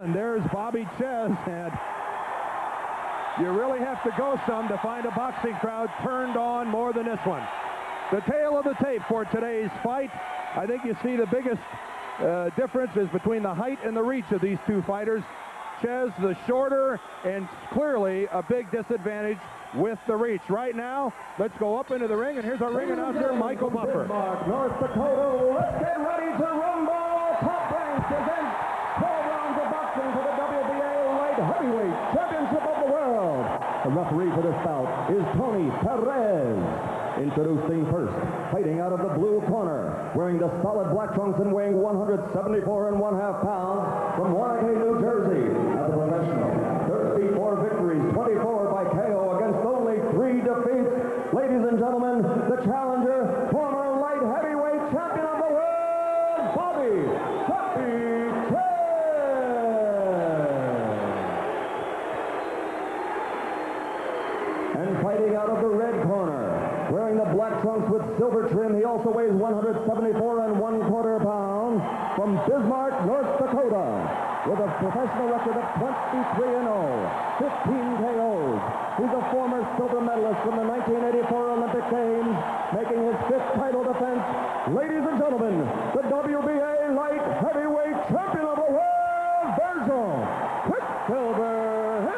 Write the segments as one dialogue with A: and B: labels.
A: And there's Bobby Czyz, and you really have to go some to find a boxing crowd turned on more than this one. The tail of the tape for today's fight. I think you see the biggest difference is between the height and the reach of these two fighters. Czyz, the shorter, and clearly a big disadvantage with the reach. Right now, let's go up into the ring, and here's our ring announcer, Michael Buffer.
B: North Dakota, let's get ready to rumble. Top ranks presents 12 rounds of boxing for the WBA Light Heavyweight Championship of the World. The referee for this bout is Tony Perez. Introducing first, fighting out of the blue corner, wearing the solid black trunks and weighing 174.5 pounds, from Wanakee, New Jersey, as a professional. 34 victories, 24 by KO against only 3 defeats. Ladies and gentlemen, the challenger, former light heavyweight champion of the world, Bobby Czyz. And fighting out of the red corner, wearing the black trunks with silver trim, he also weighs 174.25 pounds, from Bismarck, North Dakota, with a professional record of 23-0, 15 KOs. He's a former silver medalist from the 1984 Olympic Games, making his 5th title defense. Ladies and gentlemen, the WBA Light Heavyweight Champion of the World, Virgil Quicksilver Hill.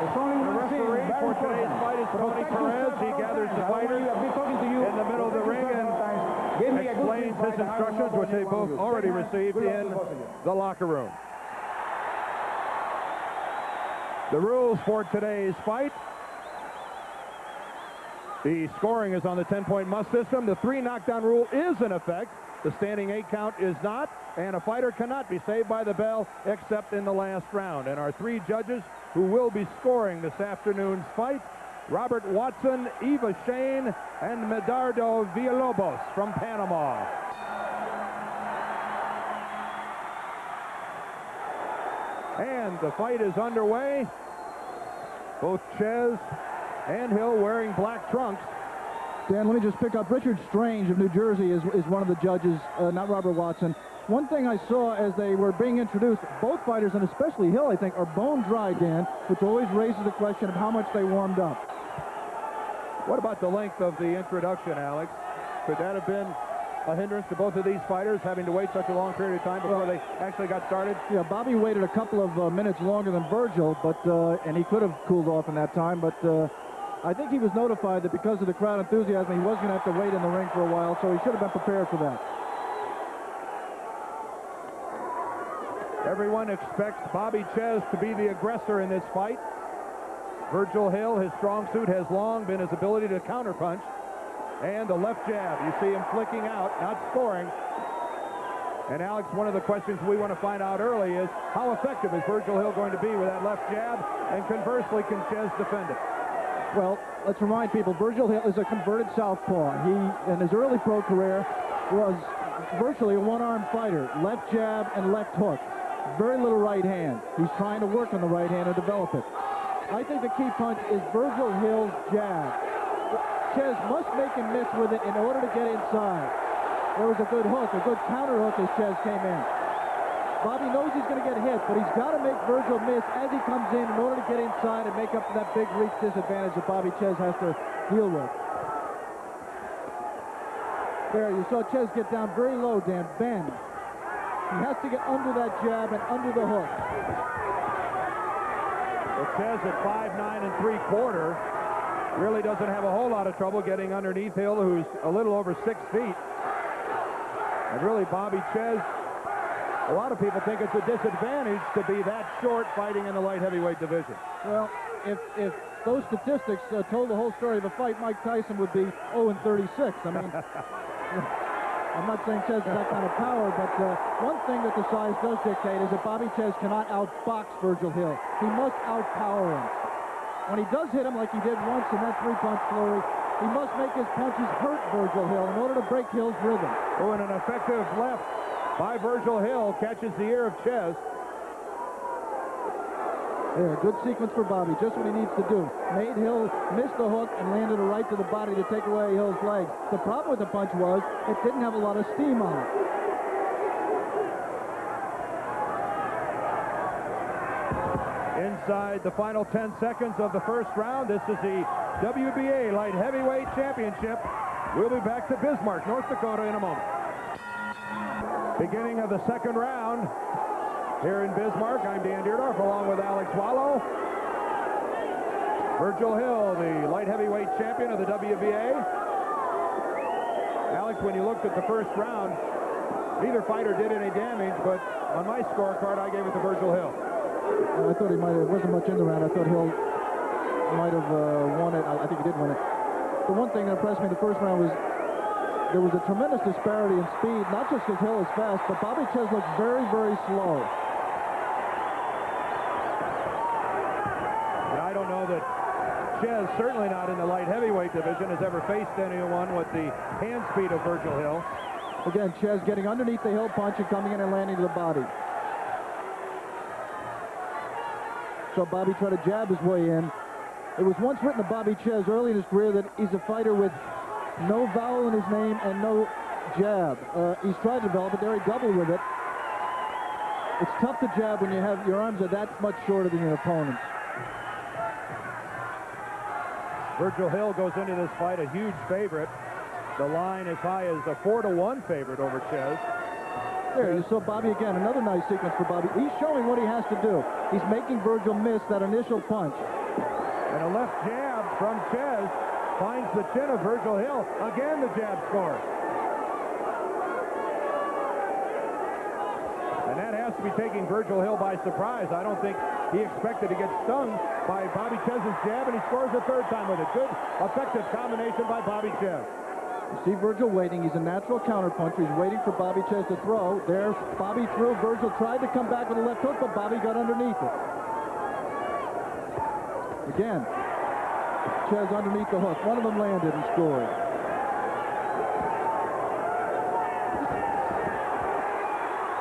A: The referee for today's fight is Tony Perez. He gathers the fighters in the middle of the ring and explains his instructions, which they both already received in the locker room. The rules for today's fight. The scoring is on the 10-point must system. The 3 knockdown rule is in effect. The standing 8 count is not, and a fighter cannot be saved by the bell except in the last round. And our 3 judges who will be scoring this afternoon's fight: Robert Watson, Eva Shane, and Medardo Villalobos from Panama. And the fight is underway. Both Czyz and Hill wearing black trunks.
C: Dan, let me just pick up. Richard Strange of New Jersey is one of the judges, not Robert Watson. One thing I saw as they were being introduced, both fighters, and especially Hill, I think, are bone dry, Dan, which always raises the question of how much they warmed up.
A: What about the length of the introduction, Alex? Could that have been a hindrance to both of these fighters, having to wait such a long period of time before they actually got started?
C: Yeah, Bobby waited a couple of minutes longer than Virgil, but and he could have cooled off in that time, but I think he was notified that because of the crowd enthusiasm, he was going to have to wait in the ring for a while, so he should have been prepared for that.
A: Everyone expects Bobby Czyz to be the aggressor in this fight. Virgil Hill, his strong suit has long been his ability to counterpunch. And the left jab, you see him flicking out, not scoring. And Alex, one of the questions we want to find out early is, how effective is Virgil Hill going to be with that left jab? And conversely, can Czyz defend it?
C: Well, let's remind people, Virgil Hill is a converted southpaw. He, in his early pro career, was virtually a one-arm fighter. Left jab and left hook. Very little right hand. He's trying to work on the right hand and develop it. I think the key punch is Virgil Hill's jab. Czyz must make him miss with it in order to get inside. There was a good hook, a good counter hook as Czyz came in. Bobby knows he's going to get hit, but he's got to make Virgil miss as he comes in order to get inside and make up for that big reach disadvantage that Bobby Czyz has to deal with. There, you saw Czyz get down very low, Dan, bend. He has to get under that jab and under the hook.
A: Well, Czyz at 5'9 3/4 really doesn't have a whole lot of trouble getting underneath Hill, who's a little over 6 feet. And really, Bobby Czyz, a lot of people think it's a disadvantage to be that short fighting in the light heavyweight division.
C: Well, if those statistics told the whole story of the fight, Mike Tyson would be 0-36. I mean, I'm not saying Czyz has that kind of power, but one thing that the size does dictate is that Bobby Czyz cannot outbox Virgil Hill. He must outpower him. When he does hit him like he did once in that 3-punch flurry, he must make his punches hurt Virgil Hill in order to break Hill's rhythm.
A: Oh, and an effective left by Virgil Hill catches the ear of Czyz.
C: Yeah, good sequence for Bobby, just what he needs to do. Made Hill miss the hook and landed a right to the body to take away Hill's legs. The problem with the punch was it didn't have a lot of steam on it.
A: Inside the final 10 seconds of the first round, this is the WBA Light Heavyweight Championship. We'll be back to Bismarck, North Dakota in a moment. Beginning of the second round here in Bismarck. I'm Dan Deerdorf along with Alex Wallow. Virgil Hill, the light heavyweight champion of the WBA. Alex, when you looked at the first round, neither fighter did any damage, but on my scorecard, I gave it to Virgil Hill.
C: I thought he might have, wasn't much in the round. I thought Hill might have won it. I think he did win it. The one thing that impressed me in the first round was there was a tremendous disparity in speed, not just because Hill is fast, but Bobby Czyz looked very, very slow.
A: I don't know that Czyz, certainly not in the light heavyweight division, has ever faced anyone with the hand speed of Virgil Hill.
C: Again, Czyz getting underneath the Hill punch and coming in and landing to the body. So Bobby tried to jab his way in. It was once written of Bobby Czyz early in his career that he's a fighter with no vowel in his name and no jab. He's tried to develop it there. He doubled with it. It's tough to jab when you have your arms are that much shorter than your opponent's.
A: Virgil Hill goes into this fight a huge favorite. The line as high as a 4-1 favorite over Czyz.
C: There, you saw Bobby again. Another nice sequence for Bobby. He's showing what he has to do. He's making Virgil miss that initial punch.
A: And a left jab from Czyz finds the chin of Virgil Hill. Again, the jab scores. And that has to be taking Virgil Hill by surprise. I don't think he expected to get stung by Bobby Czyz's jab, and he scores a third time with it. Good, effective combination by Bobby Czyz.
C: You see Virgil waiting. He's a natural counterpuncher. He's waiting for Bobby Czyz to throw. There, Bobby threw. Virgil tried to come back with a left hook, but Bobby got underneath it. Again, Czyz underneath the hook. One of them landed and scored.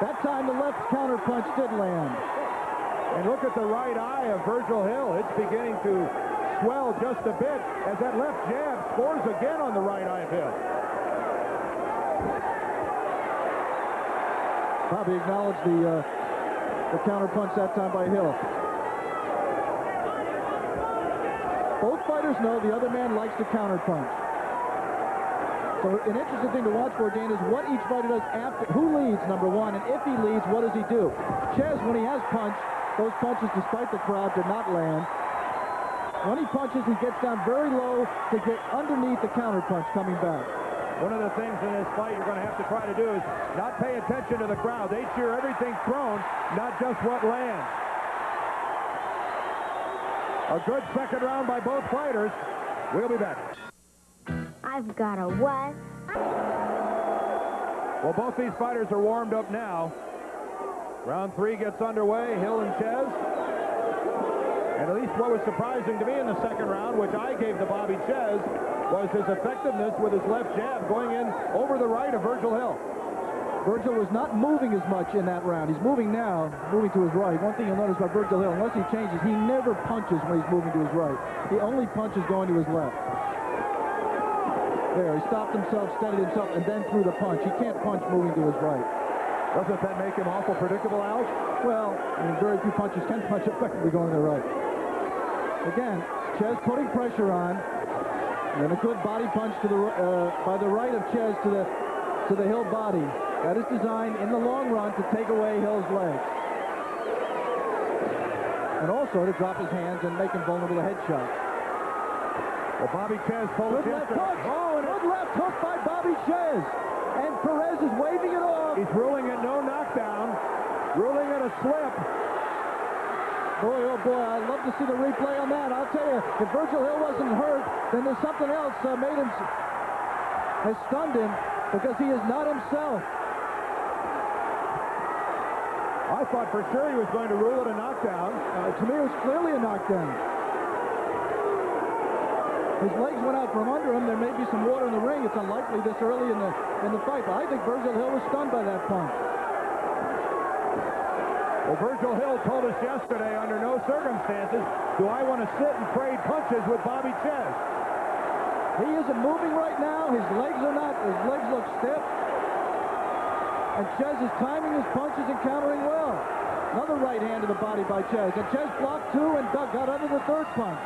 C: That time, the left counterpunch did land.
A: And look at the right eye of Virgil Hill. It's beginning to swell just a bit as that left jab scores again on the right eye of Hill.
C: Bobby acknowledged the counterpunch that time by Hill. Both fighters know the other man likes to counterpunch. So an interesting thing to watch for, Dan, is what each fighter does after. Who leads, number one, and if he leads, what does he do? Czyz, when he has punched, those punches, despite the crowd, did not land. When he punches, he gets down very low to get underneath the counterpunch coming back.
A: One of the things in this fight you're going to have to try to do is not pay attention to the crowd. They cheer everything thrown, not just what lands. A good second round by both fighters. We'll be back.
D: I've got a what?
A: Well, both these fighters are warmed up now. Round three gets underway, Hill and Czyz. And at least what was surprising to me in the second round, which I gave to Bobby Czyz, was his effectiveness with his left jab going in over the right of Virgil Hill.
C: Virgil was not moving as much in that round. He's moving now, moving to his right. One thing you'll notice about Virgil Hill, unless he changes, he never punches when he's moving to his right. He only punches going to his left. There, he stopped himself, steadied himself, and then threw the punch. He can't punch moving to his right.
A: Doesn't that make him awful predictable, Alex?
C: Well, I mean, very few punches can punch effectively going to the right. Again, Czyz putting pressure on, and a good body punch to the by the right of Czyz to the Hill body. That is designed in the long run to take away Hill's legs, and also to drop his hands and make him vulnerable to headshots.
A: Well, Bobby Czyz pulled
C: Good left hook. Oh, and a good left hook by Bobby Czyz. And Perez is waving it off.
A: He's ruling it no knockdown, ruling it a slip.
C: Boy, oh boy, I'd love to see the replay on that. I'll tell you, if Virgil Hill wasn't hurt, then there's something else has stunned him, because he is not himself.
A: I thought for sure he was going to rule it a knockdown.
C: To me, it was clearly a knockdown. His legs went out from under him. There may be some water in the ring. It's unlikely this early in the fight, but I think Virgil Hill was stunned by that punch.
A: Well, Virgil Hill told us yesterday, under no circumstances do I want to sit and trade punches with Bobby Czyz.
C: He isn't moving right now. His legs look stiff. And Czyz is timing his punches and countering well. Another right hand to the body by Czyz. And Czyz blocked two and got under the third punch.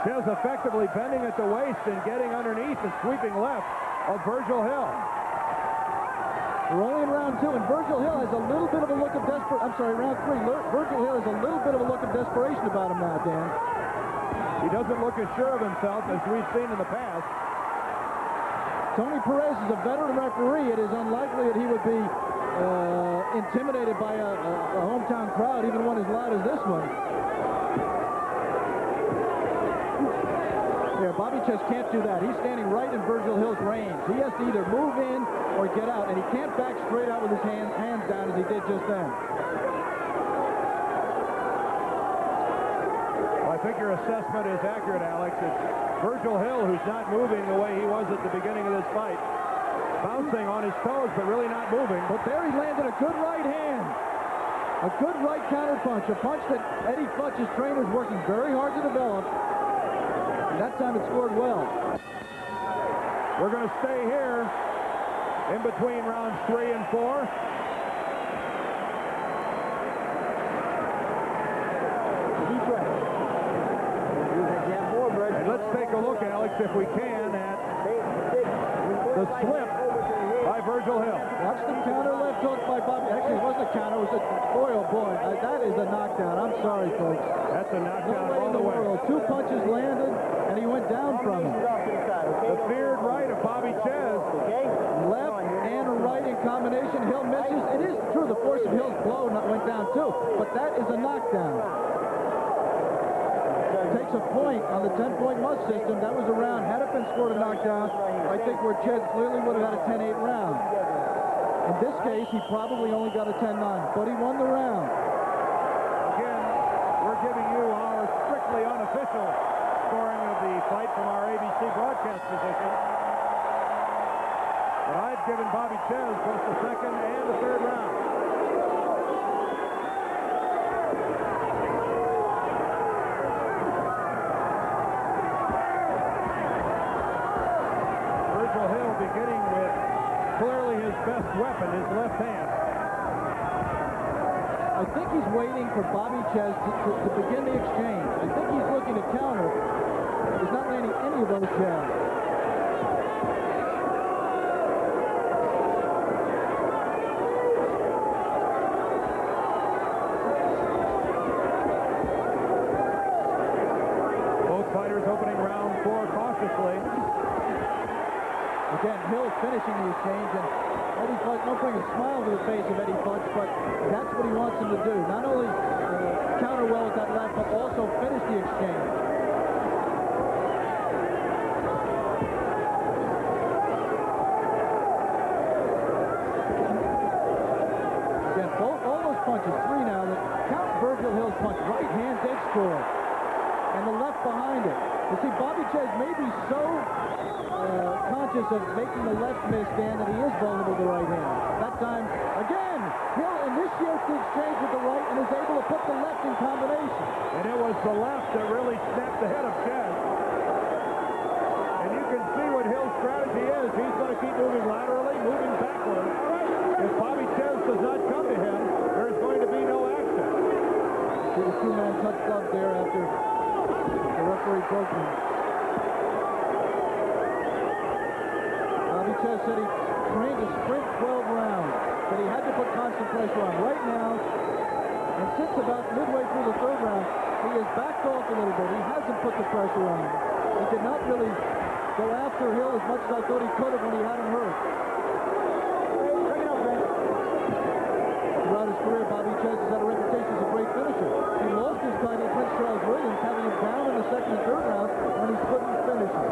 A: Czyz effectively bending at the waist and getting underneath the sweeping left of Virgil Hill.
C: We're only in round two, and Virgil Hill has a little bit of a look of round three. Virgil Hill has a little bit of a look of desperation about him now, Dan.
A: He doesn't look as sure of himself as we've seen in the past.
C: Tony Perez is a veteran referee. It is unlikely that he would be intimidated by a hometown crowd, even one as loud as this one. Yeah, Bobby Czyz can't do that. He's standing right in Virgil Hill's range. He has to either move in or get out, and he can't back straight out with his hands down as he did just then.
A: Well, I think your assessment is accurate, Alex. It's Virgil Hill who's not moving the way he was at the beginning of this fight. Bouncing on his toes, but really not moving.
C: But there he landed a good right hand. A good right counter punch. A punch that Eddie Futch's trainer is working very hard to develop. That time it scored well.
A: We're going to stay here in between rounds 3 and 4. And let's take a look, Alex, if we can, at the slip by Virgil Hill.
C: Watch the counter left hook by Bobby. Actually, it wasn't a counter. It was a boy, oh boy. That is a knockdown. I'm sorry, folks.
A: That's a knockdown all the way.
C: Two punches landed, and he went down from him.
A: The feared right of Bobby Czyz.
C: Left and a right in combination. Hill misses. It is true the force of Hill's blow went down too, but that is a knockdown. Takes a point on the 10-point must system. That was a round. Had it been scored a knockdown, I think where Czyz clearly would have had a 10-8 round. In this case, he probably only got a 10-9, but he won the round.
A: Again, we're giving you our strictly unofficial scoring of the fight from our ABC broadcast position. But I've given Bobby Czyz both the second and the third round. Virgil Hill beginning with clearly his best weapon, his left hand.
C: I think he's waiting for Bobby Czyz to begin the exchange. I think he's looking to counter. He's not landing any of those jabs.
A: Both fighters opening round 4 cautiously.
C: Again, Hill finishing the exchange, and Eddie Futch don't bring a smile to the face of Eddie Futch, but that's what he wants him to do. Not only counter well with that left, but also finish the exchange. Again, all those punches, 3 now, that count Virgil Hill's punch. Right hand did score, and the left behind it. You see, Bobby Czyz may be so conscious of making the left miss, Dan, that he is vulnerable to the right hand. That time, again, Hill initiates the exchange with the right and is able to put the left in combination.
A: And it was the left that really snapped the head of Czyz. And you can see what Hill's strategy is. He's going to keep moving laterally, moving backward. If Bobby Czyz does not come to him, there's going to be no action.
C: See the two-man touch glove there after the referee broke him. Bobby Czyz said he trained to sprint 12 rounds, but he had to put constant pressure on. Right now, and since about midway through the third round, he has backed off a little bit. He hasn't put the pressure on. He did not really go after Hill as much as I thought he could have when he had him hurt. Throughout his career, Bobby Czyz has had a reputation as a great finisher. He lost his title to Prince Charles Williams, having him down in the second and third round when he couldn't finish him.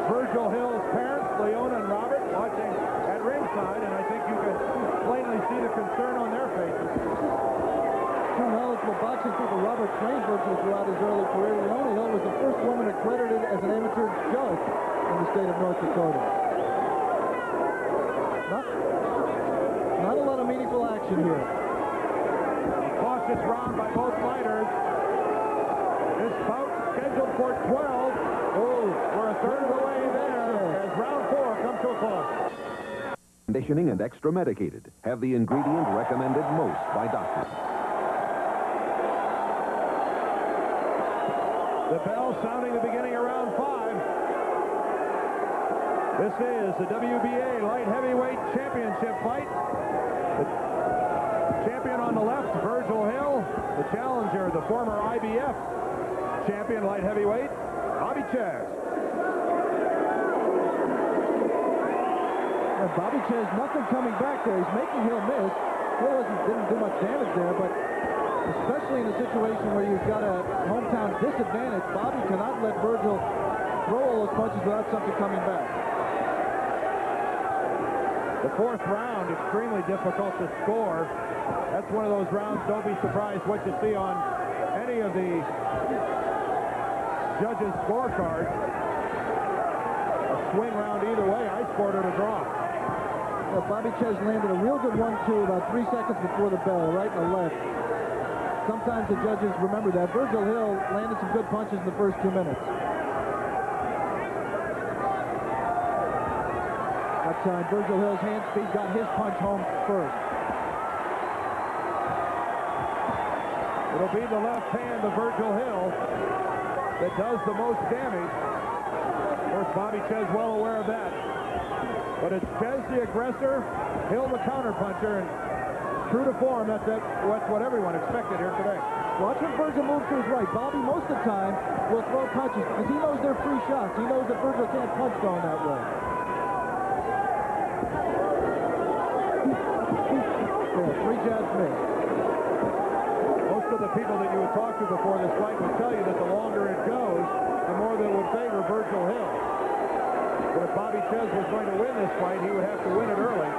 A: Virgil Hill's parents, Leona and Robert, watching at ringside, and I think you can plainly see the concern on their faces.
C: two knowledgeable boxing people. Robert trained Virgil throughout his early career. Leona Hill was the first woman accredited as an amateur judge in the state of North Dakota. Not a lot of meaningful action here.
A: Cautious round by both fighters. This bout scheduled for 12. Oh, we're a third of the way there as round 4 comes to a close.
E: Conditioning and extra medicated have the ingredient recommended most by doctors.
A: The bell sounding the beginning of round 5. This is the WBA light heavyweight championship fight. The champion on the left, Virgil Hill. The challenger, the former IBF champion light heavyweight, Bobby Czyz.
C: Bobby Czyz, nothing coming back there. He's making Hill miss. Hill didn't do much damage there, but especially in a situation where you've got a hometown disadvantage, Bobby cannot let Virgil throw all those punches without something coming back.
A: The 4th round, extremely difficult to score. That's one of those rounds, don't be surprised what you see on any of the judges' scorecards. A swing round either way. I scored it a draw.
C: Well, Bobby Czyz landed a real good 1-2 about 3 seconds before the bell, right and the left. Sometimes the judges remember that. Virgil Hill landed some good punches in the first 2 minutes. That time, Virgil Hill's hand speed got his punch home first.
A: It'll be the left hand of Virgil Hill that does the most damage. Of course, Bobby Czyz well aware of that. But it's Czyz the aggressor, Hill the counterpuncher, and true to form, that's what everyone expected here today.
C: Watch when Virgil moves to his right. Bobby, most of the time, will throw punches because he knows they're free shots. He knows that Virgil can't punch going that way. There, 3 jabs missed.
A: Most of the people that you would talk to before this fight would tell you that the longer it goes, the more that would favor Virgil Hill. But if Bobby Czyz was going to win this fight, he would have to win it early.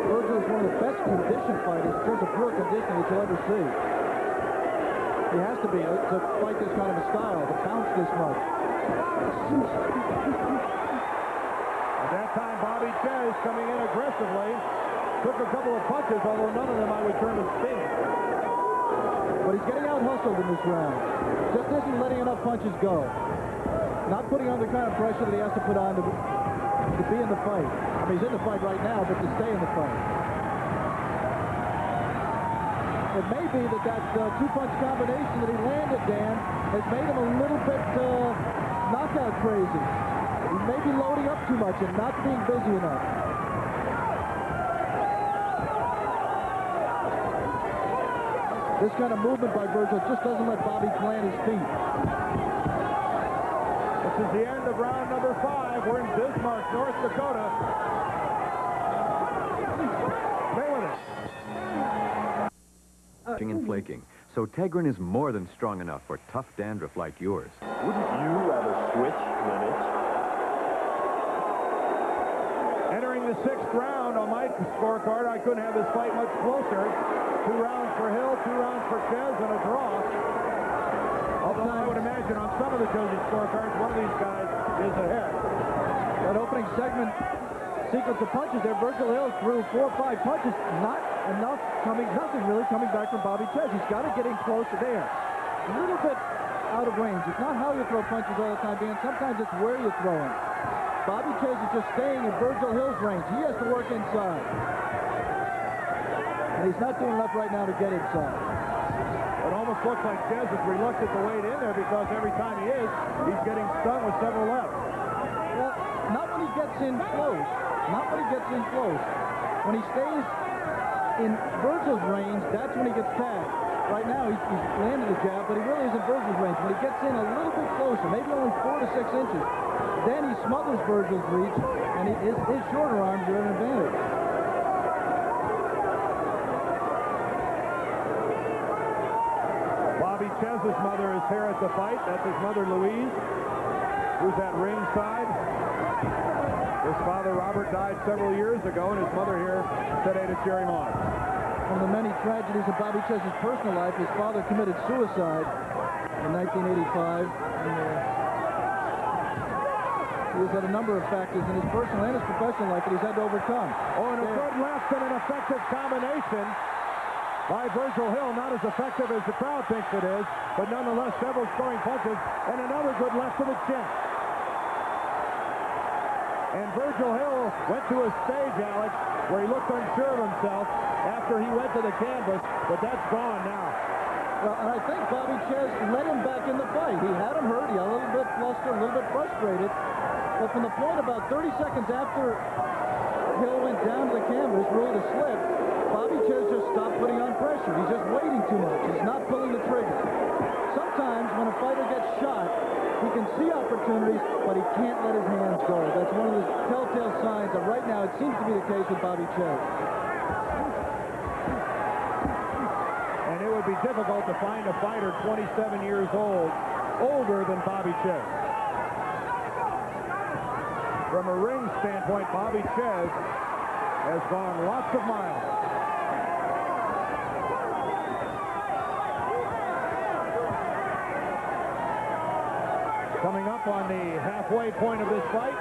C: Virgil is one of the best conditioned fighters in terms of pure conditioning that you'll ever see. He has to be to fight this kind of a style, to bounce this much.
A: At that time, Bobby Czyz coming in aggressively. Took a couple of punches, although none of them I would term as sting.
C: But he's getting out-hustled in this round. Just isn't letting enough punches go. Not putting on the kind of pressure that he has to put on to be in the fight. I mean, he's in the fight right now, but to stay in the fight. It may be that 2-punch combination that he landed, Dan, has made him a little bit knockout crazy. He may be loading up too much and not being busy enough. This kind of movement by Virgil just doesn't let Bobby plant his feet.
A: This is the end of round number 5. We're in Bismarck, North Dakota. Stay with us.
F: And flaking. So Tegrin is more than strong enough for tough dandruff like yours.
B: Wouldn't you rather switch than itch?
A: Entering the 6th round on my scorecard, I couldn't have this fight much closer. 2 rounds for Hill, 2 rounds for Czyz, and a draw. Although I would imagine on some of the judges' scorecards, one of these guys is ahead.
C: That opening segment sequence of punches there, Virgil Hill threw 4 or 5 punches. Nothing really coming back from Bobby Czyz. He's got to get in closer there. A little bit out of range. It's not how you throw punches all the time, Dan. Sometimes it's where you throw them. Bobby Czyz is just staying in Virgil Hill's range. He has to work inside. And he's not doing enough right now to get inside.
A: It almost looks like Czyz is reluctant to wade in there because every time he is, he's getting stung with several lefts.
C: Well, not when he gets in close. Not when he gets in close. When he stays in Virgil's range, that's when he gets tagged. Right now, he's landed a jab, but he really isn't Virgil's range. When he gets in a little bit closer, maybe only 4 to 6 inches, then he smothers Virgil's reach, and his shorter arms are an advantage.
A: Bobby Czyz's mother is here at the fight. That's his mother, Louise, who's at ringside. His father, Robert, died several years ago, and his mother here today to cheer him on.
C: one of the many tragedies of Bobby Czyz's personal life. His father committed suicide in 1985. And, he has had a number of factors in his personal and his professional life that he's had to overcome.
A: Oh, and a good left and an effective combination by Virgil Hill. Not as effective as the crowd thinks it is, but nonetheless several scoring punches and another good left to the chin. And Virgil Hill went to a stage, Alex, where he looked unsure of himself after he went to the canvas, but that's gone now.
C: Well, and I think Bobby Czyz let him back in the fight. He had him hurt. He got a little bit flustered, a little bit frustrated. But from the point about 30 seconds after Hill went down to the canvas, ruled a slip, Bobby Czyz just stopped putting on pressure. He's just waiting too much. He's not pulling the trigger. Sometimes when a fighter gets shot, he can see opportunities, but he can't let his hands go. That's one of the telltale signs that right now it seems to be the case with Bobby Czyz.
A: And it would be difficult to find a fighter 27 years old, older than Bobby Czyz. From a ring standpoint, Bobby Czyz has gone lots of miles. Coming up on the halfway point of this fight.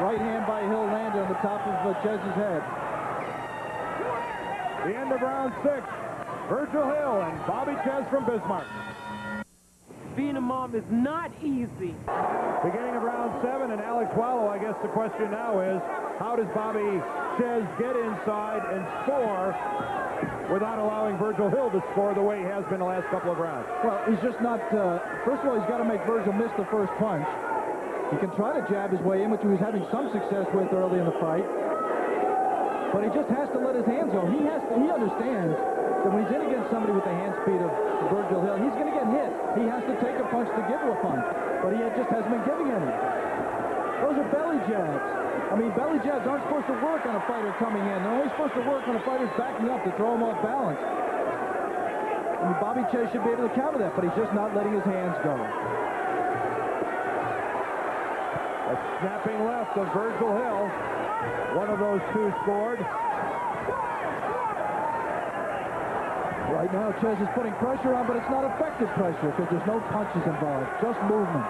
C: Right hand by Hill landed on the top of Czyz's head.
A: The end of round 6. Virgil Hill and Bobby Czyz from Bismarck.
G: Being a mom is not easy.
A: Beginning of round 7, and Alex Wallow, I guess the question now is, how does Bobby Czyz get inside and score without allowing Virgil Hill to score the way he has been the last couple of rounds?
C: Well, he's just not, first of all, he's got to make Virgil miss the first punch. He can try to jab his way in, which he was having some success with early in the fight. But he just has to let his hands go. He understands that when he's in against somebody with the hand speed of Virgil Hill, he's going to get hit. He has to take a punch to give him a punch. But he just hasn't been giving any. Those are belly jabs. I mean, belly jabs aren't supposed to work on a fighter coming in. They're only supposed to work when a fighter's backing up to throw him off balance. I mean, Bobby Czyz should be able to counter that, but he's just not letting his hands go.
A: A snapping left of Virgil Hill. One of those two scored.
C: Right now, Czyz is putting pressure on, but it's not effective pressure because there's no punches involved, just movement.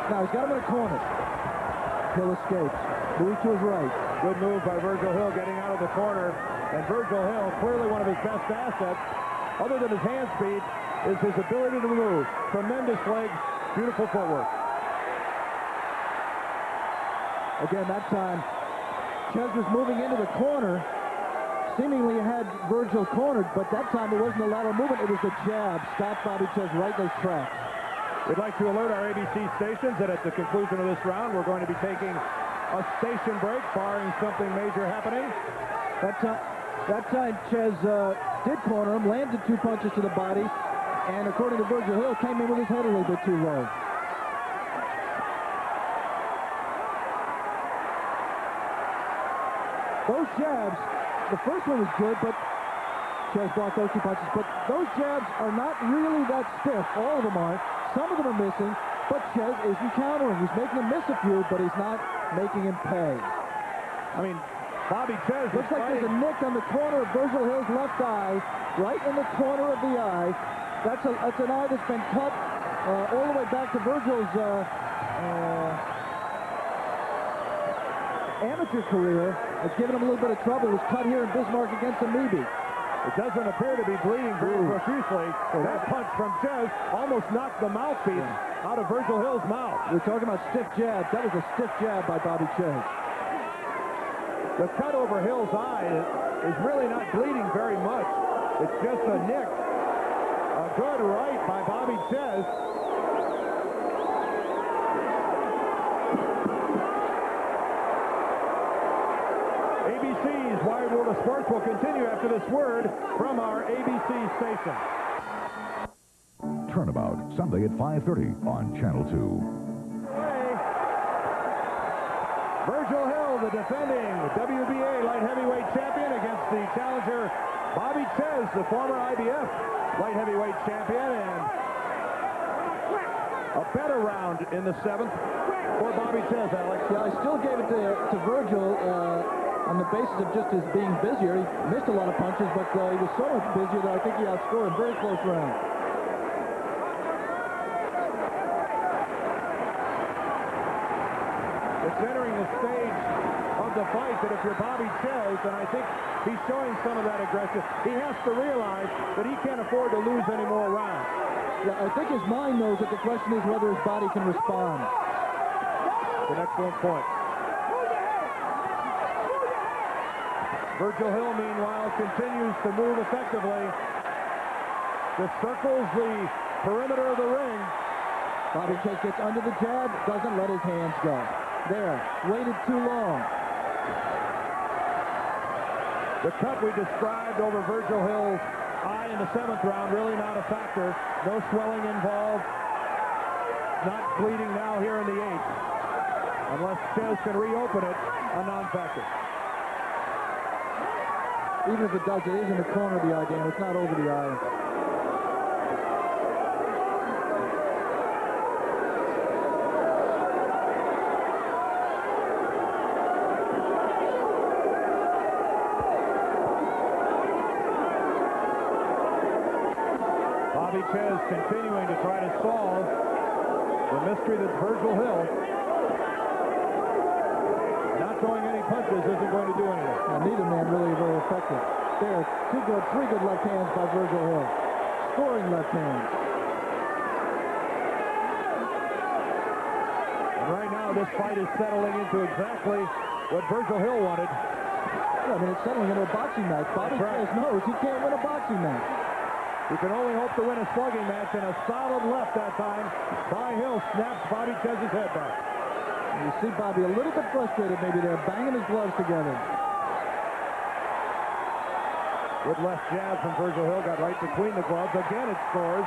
C: Now, he's got him in a corner. Hill escapes. Moving to his right.
A: Good move by Virgil Hill getting out of the corner. And Virgil Hill, clearly one of his best assets, other than his hand speed, is his ability to move. Tremendous legs, beautiful footwork.
C: Again, that time, Czyz was moving into the corner. Seemingly had Virgil cornered, but that time it wasn't a lateral movement, it was the jab. Stopped Bobby Czyz right in those tracks.
A: We'd like to alert our ABC stations that at the conclusion of this round, we're going to be taking a station break, barring something major happening.
C: That time, Czyz did corner him, landed 2 punches to the body, and according to Virgil Hill, came in with his head a little bit too low. Those jabs, the first one was good, but Czyz blocked those 2 punches. But those jabs are not really that stiff. All of them aren't. Some of them are missing, but Czyz isn't countering. He's making him miss a few, but he's not making him pay.
A: I mean, Bobby Czyz
C: looks like there's a nick on the corner of Virgil Hill's left eye, right in the corner of the eye. That's an eye that's been cut all the way back to Virgil's amateur career. It's given him a little bit of trouble. It was cut here in Bismarck against Amoebi.
A: It doesn't appear to be bleeding very profusely. That punch from Czyz almost knocked the mouthpiece out of Virgil Hill's mouth.
C: We're talking about stiff jabs. That was a stiff jab by Bobby Czyz.
A: The cut over Hill's eye is really not bleeding very much. It's just a nick. A good right by Bobby Czyz. ABC's Wide World of Sports will continue after this word from our ABC station.
H: Turnabout, Sunday at 5:30 on Channel 2.
A: Virgil Hill, the defending WBA light heavyweight champion, against the challenger Bobby Czyz, the former IBF light heavyweight champion, and a better round in the 7th for Bobby Czyz, Alex.
C: Yeah, I still gave it to Virgil. on the basis of just his being busier. He missed a lot of punches, but he was so much busier that I think he outscored him. Very close round.
A: It's entering the stage of the fight that if you're Bobby Czyz, and I think he's showing some of that aggression, he has to realize that he can't afford to lose any more rounds.
C: Yeah, I think his mind knows that the question is whether his body can respond.
A: It's an excellent point. Virgil Hill, meanwhile, continues to move effectively. Just circles the perimeter of the ring.
C: Bobby Czyz gets under the jab, doesn't let his hands go. There, waited too long.
A: The cut we described over Virgil Hill's eye in the 7th round, really not a factor. No swelling involved. Not bleeding now here in the 8th. Unless Czyz can reopen it, a non-factor.
C: Even if it does, it is in the corner of the eye, Dan. It's not over the eye.
A: Bobby Czyz continuing to try to solve the mystery that's Virgil Hill. Not throwing any punches isn't going to do anything.
C: Now, neither man really very effective. There, three good left hands by Virgil Hill. Scoring left hands.
A: And right now, this fight is settling into exactly what Virgil Hill wanted.
C: Yeah, I mean, it's settling into a boxing match. Bobby Czyz knows he can't win a boxing match.
A: You can only hope to win a slugging match, and a solid left that time by Hill snaps Bobby Czyz's head back.
C: You see Bobby a little bit frustrated maybe there, banging his gloves together.
A: With left jab from Virgil Hill, got right between the gloves. Again, it scores.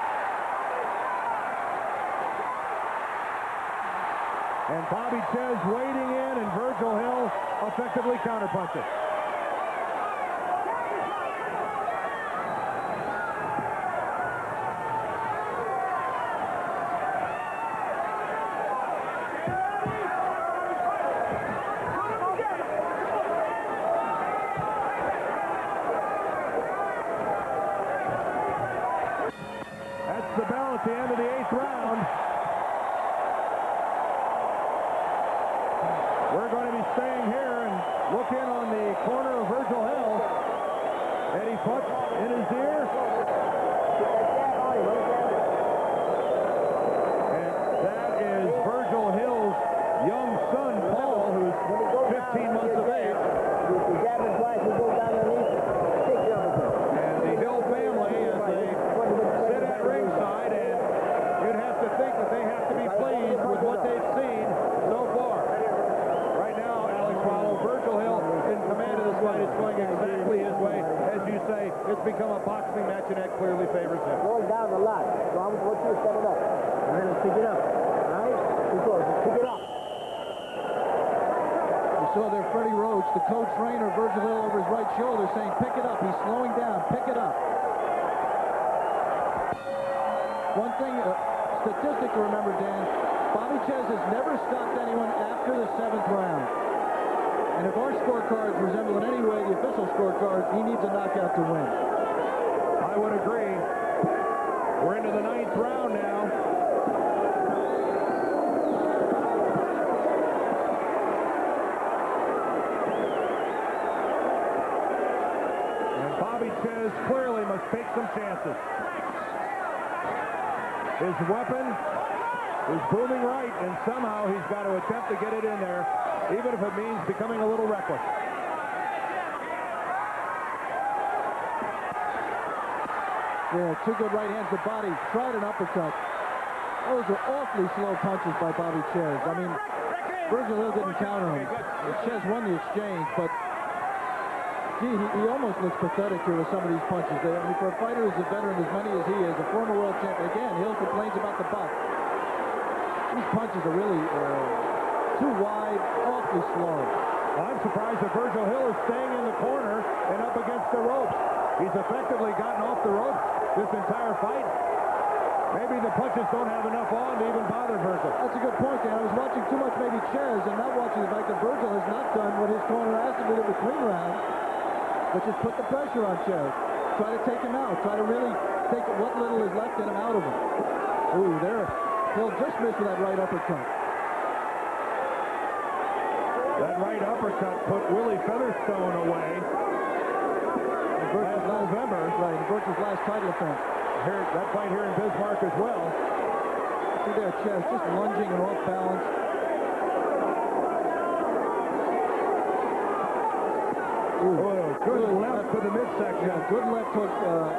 A: And Bobby Czyz wading in, and Virgil Hill effectively counterpunches. The bell at the end of the 8th round. We're going to be staying here and look in on the corner of Virgil Hill. Eddie Futz in his ear. And that is Virgil Hill's young son, Paul, who's 15 months of age. And the Hill family, as they sit at ringside, and you'd have to think that they have to be pleased with what they've seen so far. Right now, Alex Wallow, Virgil Hill in command of this fight is going exactly his way. As you say, it's become a boxing match, and that clearly favors him.
I: Going down a lot, so I want you to set it up. All right, let's pick it up. All right? Let's pick it up.
C: You saw there Freddie Roach, the coach trainer, Virgil Hill over his right shoulder saying, pick it up. He's slowing down. Pick it up. One thing, statistic to remember, Dan, Bobby Czyz has never stopped anyone after the 7th round. And if our scorecards resemble in any way the official scorecards, he needs a knockout to win.
A: I would agree. We're into the 9th round now. And Bobby Czyz clearly must take some chances. His weapon is booming right, and somehow he's got to attempt to get it in there, even if it means becoming a little reckless.
C: Yeah, two good right hands to body. Tried an uppercut. Those were awfully slow punches by Bobby Czyz. I mean, Virgil Hill didn't counter him. Czyz won the exchange, but gee, he almost looks pathetic here with some of these punches. I mean, for a fighter who's a veteran as many as he is, a former world champion, again, Hill complains about the buck. These punches are really too wide, awfully slow.
A: Well, I'm surprised that Virgil Hill is staying in the corner and up against the ropes. He's effectively gotten off the ropes this entire fight. Maybe the punches don't have enough on to even bother Virgil.
C: That's a good point, Dan. I was watching too much maybe Czyz and not watching the fact that Virgil has not done what his corner asked him to do between rounds, which is put the pressure on Czyz. Try to take him out. Try to really take what little is left in him out of him. Ooh, there. He'll just miss with that right uppercut.
A: That right uppercut put Willie Featherstone away. Last November.
C: Right, in Virgil's last title defense.
A: Here, that fight here in Bismarck as well.
C: See there, Czyz just lunging and off balance.
A: Good left to the midsection.
C: Yeah, good left hook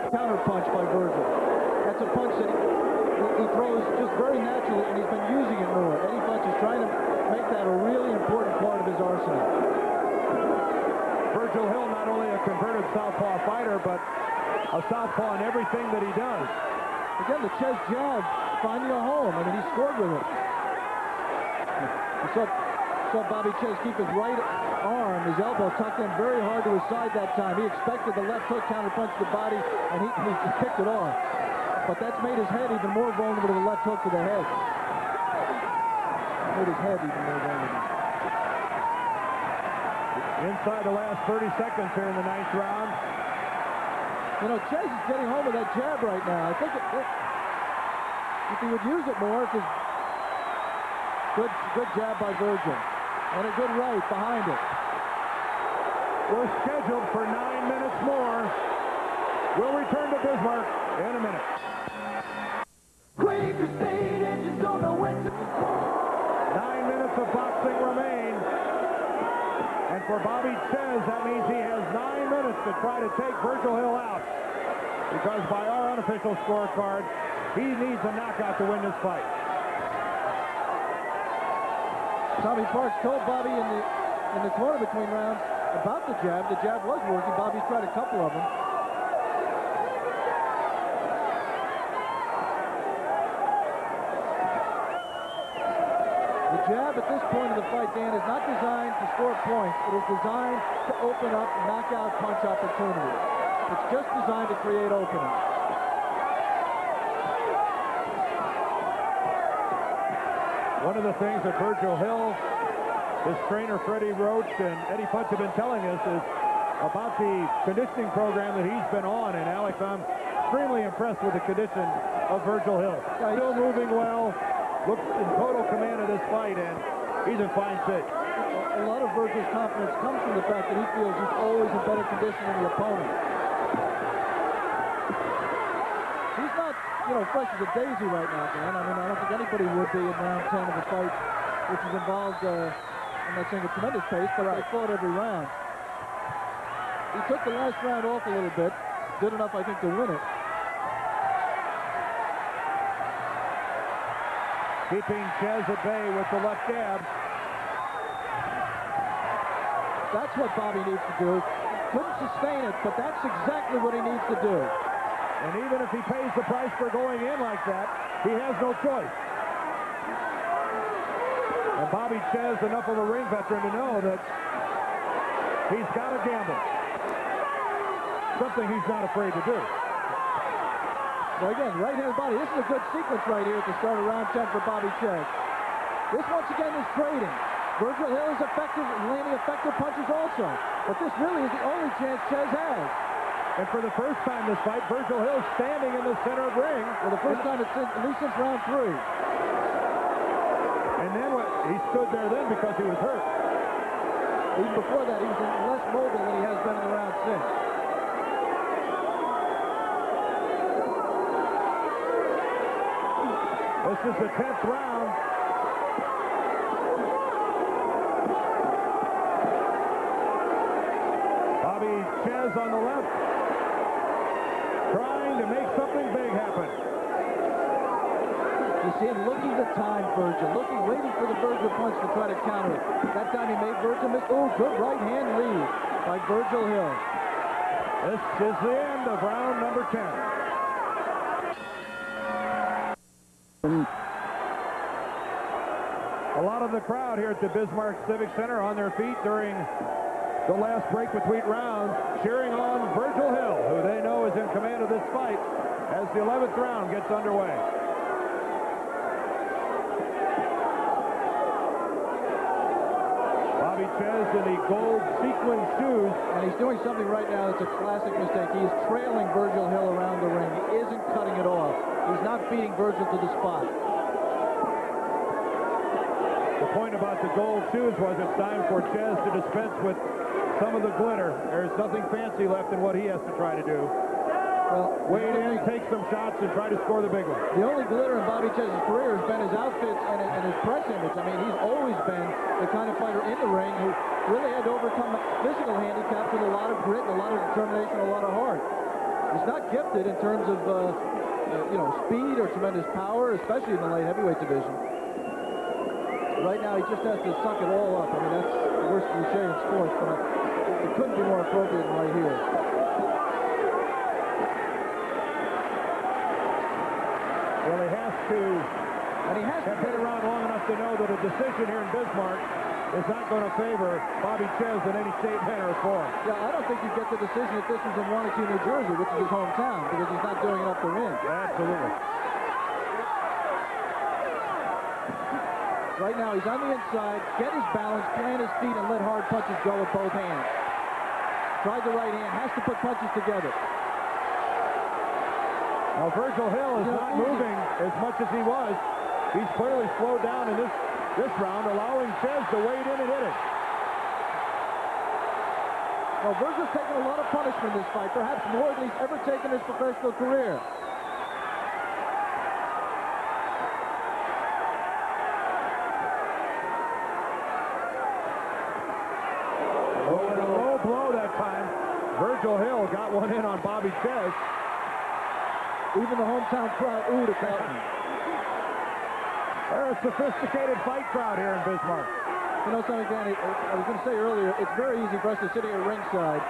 C: counter punch by Virgil. That's a punch that he throws just very naturally, and he's been using it more. Eddie Bunch is trying to make that a really important part of his arsenal.
A: Virgil Hill, not only a converted southpaw fighter, but a southpaw in everything that he does.
C: Again, the Czyz jab finding a home. I mean, he scored with it. You saw Bobby Czyz keep his right arm, his elbow tucked in very hard to his side that time. He expected the left hook counter punch to the body, and he just kicked it off. But that's made his head even more vulnerable to the left hook to the head. Made his head even more vulnerable.
A: Inside the last 30 seconds here in the 9th round.
C: You know, Czyz is getting home with that jab right now. I think if he would use it more, it's good jab by Virgil. And a good right behind it.
A: We're scheduled for 9 minutes more. We'll return to Bismarck in a minute. 9 minutes of boxing remain. And for Bobby Czyz, that means he has 9 minutes to try to take Virgil Hill out. Because by our unofficial scorecard, he needs a knockout to win this fight.
C: Tommy Parks told Bobby in the corner between rounds about the jab. The jab was working. Bobby's tried a couple of them. The jab at this point of the fight, Dan, is not designed to score points. It is designed to open up knockout punch opportunities. It's just designed to create openings.
A: One of the things that Virgil Hill, his trainer Freddie Roach, and Eddie Punch have been telling us is about the conditioning program that he's been on. And Alex, I'm extremely impressed with the condition of Virgil Hill. Still moving well, looks in total command of this fight, and he's in fine shape.
C: A lot of Virgil's confidence comes from the fact that he feels he's always in better condition than the opponent. He's not, fresh as a daisy right now, Dan. I mean, I don't think anybody would be in round 10 of a fight which is involved, I'm not saying a tremendous pace, but they fought every round. He took the last round off a little bit, did enough, I think, to win it.
A: Keeping Czyz at bay with the left jab.
C: That's what Bobby needs to do. Couldn't sustain it, but that's exactly what he needs to do.
A: And even if he pays the price for going in like that, he has no choice. And Bobby Czyz, enough of a ring veteran to know that he's got to gamble. Something he's not afraid to do.
C: Well, again, right-hand body. This is a good sequence right here at the start of round 10 for Bobby Czyz. This, once again, is trading. Virgil Hill is effective, landing effective punches also. But this really is the only chance Czyz has.
A: And for the first time this fight, Virgil Hill standing in the center of the ring.
C: For the first time at least since round 3.
A: And then he stood there then because he was hurt.
C: Even before that, he was less mobile than he has been in the round 6.
A: This is the 10th round. Bobby Czyz on the left, trying to make something big happen.
C: You see him looking to time Virgil, waiting for the Virgil punch to try to counter it. That time he made Virgil miss. Oh, good right hand lead by Virgil Hill.
A: This is the end of round number 10. A lot of the crowd here at the Bismarck Civic Center on their feet during the last break between rounds, cheering on Virgil Hill, who they know is in command of this fight as the 11th round gets underway. Czyz in the gold sequin shoes.
C: And he's doing something right now that's a classic mistake. He's trailing Virgil Hill around the ring. He isn't cutting it off. He's not beating Virgil to the spot.
A: The point about the gold shoes was it's time for Czyz to dispense with some of the glitter. There's nothing fancy left in what he has to try to do.
C: Well,
A: wade in, take some shots, and try to score the big one.
C: The only glitter in Bobby Czyz's career has been his outfits and his press image. I mean, he's always been the kind of fighter in the ring who really had to overcome physical handicaps with a lot of grit and a lot of determination and a lot of heart. He's not gifted in terms of, speed or tremendous power, especially in the light heavyweight division. Right now, he just has to suck it all up. I mean, that's the worst cliche in sports, but it couldn't be more appropriate than right here.
A: Well, he has to have been around long enough to know that a decision here in Bismarck is not going to favor Bobby Czyz in any shape, manner, or form.
C: Yeah, I don't think you get the decision if this was in Wanakee, New Jersey, which is his hometown, because he's not doing enough to win.
A: Absolutely.
C: Right now, he's on the inside, get his balance, plant his feet, and let hard punches go with both hands. Tried the right hand, has to put punches together.
A: Now, Virgil Hill is not moving as much as he was. He's clearly slowed down in this round, allowing Czyz to wade in and hit it.
C: Well, Virgil's taken a lot of punishment in this fight, perhaps more than he's ever taken in his professional career.
A: Oh, and a low blow that time. Virgil Hill got one in on Bobby Czyz.
C: Even the hometown crowd oohed at that one.
A: They're a sophisticated fight crowd here in Bismarck.
C: You know something, Danny? I was going to say earlier, it's very easy for us to sit here ringside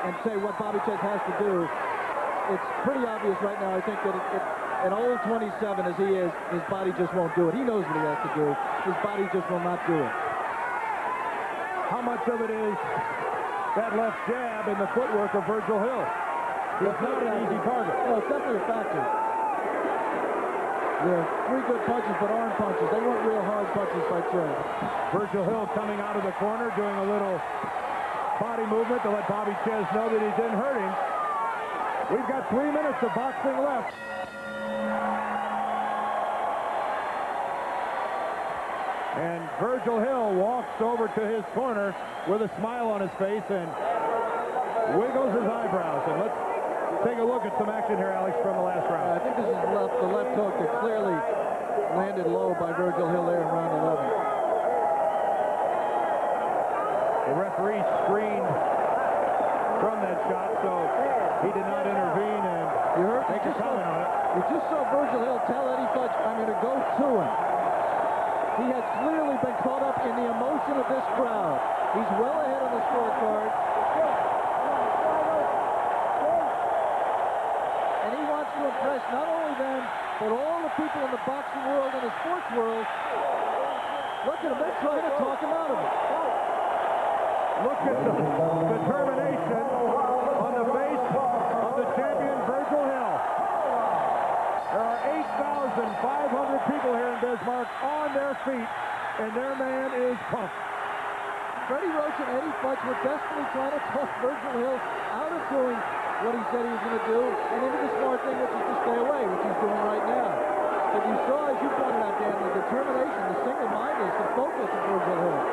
C: and say what Bobby Czyz has to do. It's pretty obvious right now, I think, that an old 27 as he is, his body just won't do it. He knows what he has to do. His body just will not do it.
A: How much of it is that left jab and the footwork of Virgil Hill? It's not an easy target.
C: No, it's definitely a factor. There are three good punches, but arm punches. They weren't real hard punches by Czyz.
A: Virgil Hill coming out of the corner, doing a little body movement to let Bobby Czyz know that he didn't hurt him. We've got 3 minutes of boxing left. And Virgil Hill walks over to his corner with a smile on his face and wiggles his eyebrows. And let's take a look at some action here, Alex, from the last round.
C: I think this is the left hook that clearly landed low by Virgil Hill there in round 11.
A: The referee screened from that shot, so he did not intervene and make a comment on it.
C: You just saw Virgil Hill tell Eddie Fudge, I'm going to go to him. He had clearly been caught up in the emotion of this crowd. He's well ahead on the scorecard. To impress not only them, but all the people in the boxing world and the sports world. Look at him, they're trying to talk him out of it.
A: Look at the determination on the face of the champion, Virgil Hill. There are 8,500 people here in Bismarck on their feet, and their man is pumped.
C: Freddie Roach and Eddie Fudge were desperately trying to talk Virgil Hill out of doing what he said he was going to do, and into the smart thing, which is to stay away, which he's doing right now. But you saw, as you pointed out, Dan, the determination, the single-mindedness, the focus of Virgil Hill.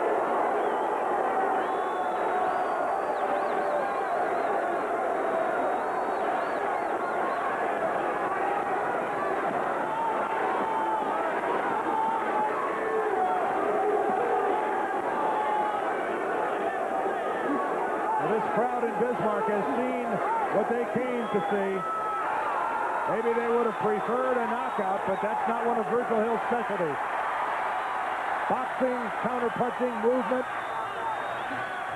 A: This crowd in Bismarck has seen what they came to see. Maybe they would have preferred a knockout, but that's not one of Virgil Hill's specialties. Boxing, counter-punching, movement.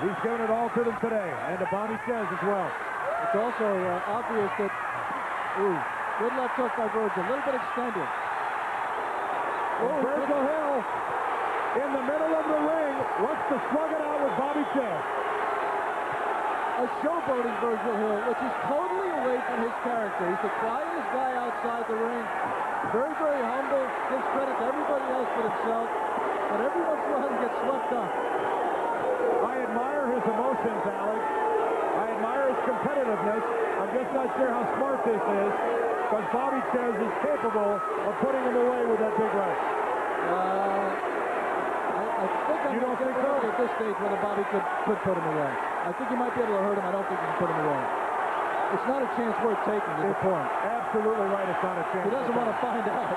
A: He's given it all to them today, and to Bobby Czyz as well.
C: It's also obvious that, good left hook by Virgil, a little bit extended.
A: Virgil Hill, in the middle of the ring, wants to slug it out with Bobby Czyz.
C: A showboating Virgil Hill, which is totally away from his character. He's the quietest guy outside the ring. Very, very humble. Gives credit to everybody else but himself. But every once in a while he gets swept up.
A: intelligence, Alex. I admire his competitiveness. I'm just not sure how smart this is, because Bobby Czyz is capable of putting him away with that big right.
C: I think I'm not getting at this stage whether Bobby could put him away. I think he might be able to hurt him. I don't think he can put him away. It's not a chance worth taking is the point.
A: Absolutely right. It's not a chance.
C: He doesn't want to find out.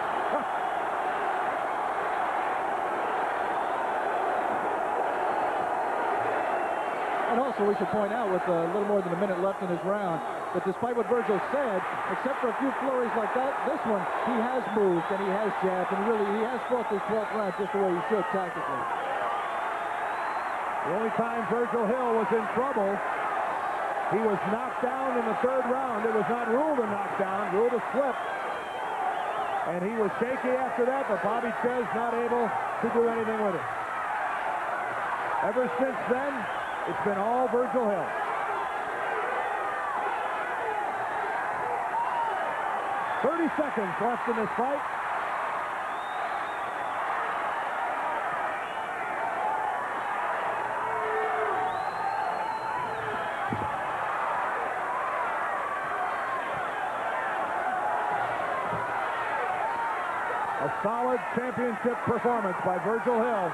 C: And also, we should point out, with a little more than a minute left in his round, that despite what Virgil said, except for a few flurries like that, this one, he has moved and he has jabbed, and really, he has fought this 12th round just the way he should tactically.
A: The only time Virgil Hill was in trouble, he was knocked down in the 3rd round. It was not ruled a knockdown, ruled a slip. And he was shaky after that, but Bobby Czyz not able to do anything with it. Ever since then, it's been all Virgil Hill. "30 seconds left in this fight. A solid championship performance by Virgil Hill.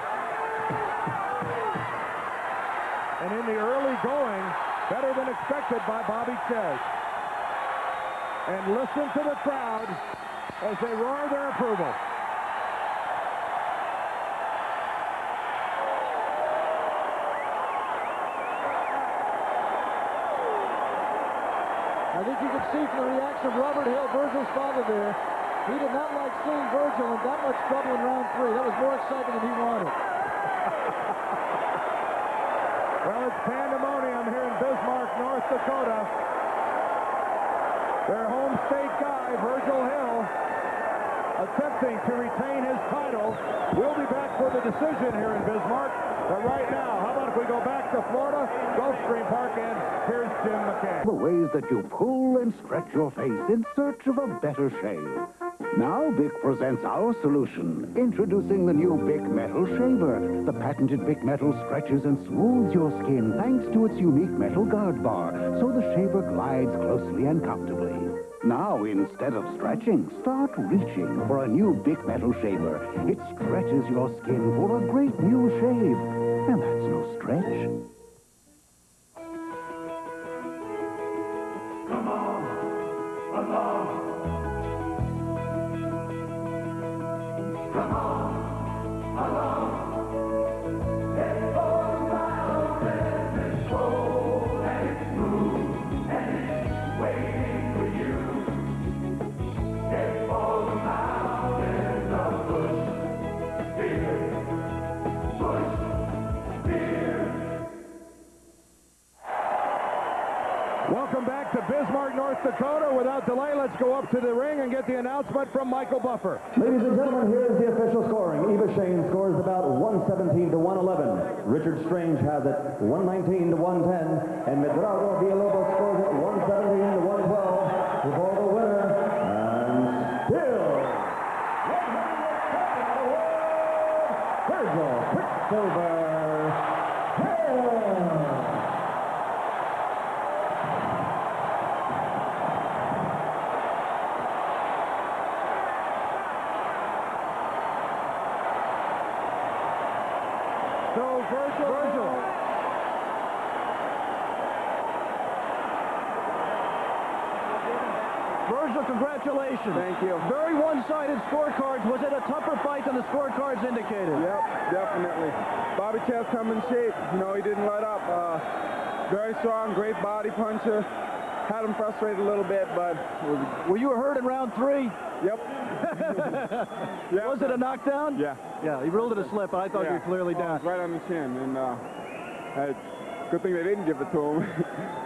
A: And in the early going, better than expected by Bobby Czyz. And listen to the crowd as they roar their approval.
C: I think you can see from the reaction of Robert Hill, Virgil's father there, he did not like seeing Virgil in that much trouble in round 3. That was more exciting than he wanted.
A: Well, it's pandemonium here in Bismarck, North Dakota. Their home state guy, Virgil Hill, attempting to retain his title. We'll be back for the decision here in Bismarck. But right now, how about if we go back to Florida, Gulfstream Park, and here's Jim McCann.
H: The ways that you pull and stretch your face in search of a better shave. Now Bic presents our solution. Introducing the new Bic Metal Shaver. The patented Bic Metal stretches and smooths your skin thanks to its unique metal guard bar, so the shaver glides closely and comfortably. Now, instead of stretching, start reaching for a new Bic Metal Shaver. It stretches your skin for a great new shave. And that's no stretch.
B: Come on, along. Come on, along. It's 4 miles and it's cold and it's smooth and it's waiting for you. It's 4 miles in the bush, beer, bush, beer.
A: Welcome back to Bismarck, North Dakota. Without delay, let's go up to the ring and get the announcement from Michael Buffer.
B: Ladies and gentlemen, here is the official scoring. Eva Shane scores about 117 to 111. Richard Strange has it 119 to 110. And Medrado Villalobos scores it 117 to 112. Before the winner, and still, 100th champion of the world, Virgil Quicksilver Hill.
A: So Virgil.
C: Virgil, congratulations.
J: Thank you.
C: Very one-sided scorecards. Was it a tougher fight than the scorecards indicated?
J: Yep, definitely. Bobby Czyz come in shape. You know, he didn't let up. Very strong, great body puncher. Had him frustrated a little bit, but...
C: Were you hurt in round 3?
J: Yep. Yep.
C: Was it a knockdown?
J: Yeah.
C: Yeah, he ruled it a slip, but I thought you were clearly down.
J: Right on the chin, and good thing they didn't give it to him.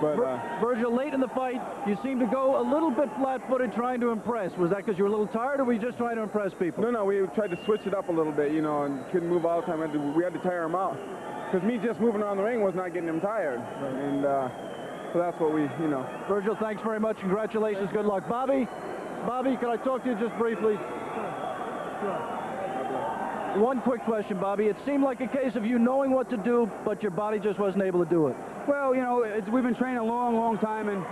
J: But
C: Virgil, late in the fight, you seemed to go a little bit flat-footed trying to impress. Was that because you were a little tired, or were you just trying to impress people?
J: No, we tried to switch it up a little bit, you know, and couldn't move all the time. We had to tire him out. Because me just moving around the ring was not getting him tired. And so that's what we, you know.
C: Virgil, thanks very much. Congratulations. Good luck. Bobby, can I talk to you just briefly? One quick question, Bobby. It seemed like a case of you knowing what to do, but your body just wasn't able to do it.
J: Well, you know, we've been training a long, long time, and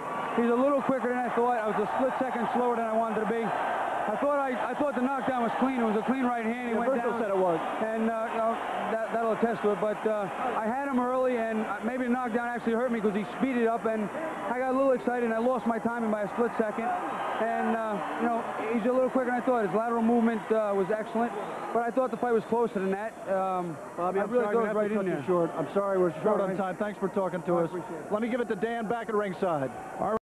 J: he's a little quicker than I thought. I was a split second slower than I wanted to be. I thought the knockdown was clean. It was a clean right hand. He went
C: Virgil
J: down.
C: said it was.
J: And you know, that'll attest to it. But I had him early, and maybe the knockdown actually hurt me because he speeded up, and I got a little excited, and I lost my timing by a split second. And you know, he's a little quicker than I thought. His lateral movement was excellent, but I thought the fight was closer than that.
C: Bobby, I'm
J: really
C: sorry,
J: thought
C: we
J: it was right
C: have to
J: in
C: cut
J: there.
C: you short. I'm sorry, we're short
J: All
C: on
J: right.
C: time. Thanks for talking to us.
J: appreciate it.
C: Let me give it to Dan back at ringside.
A: All right.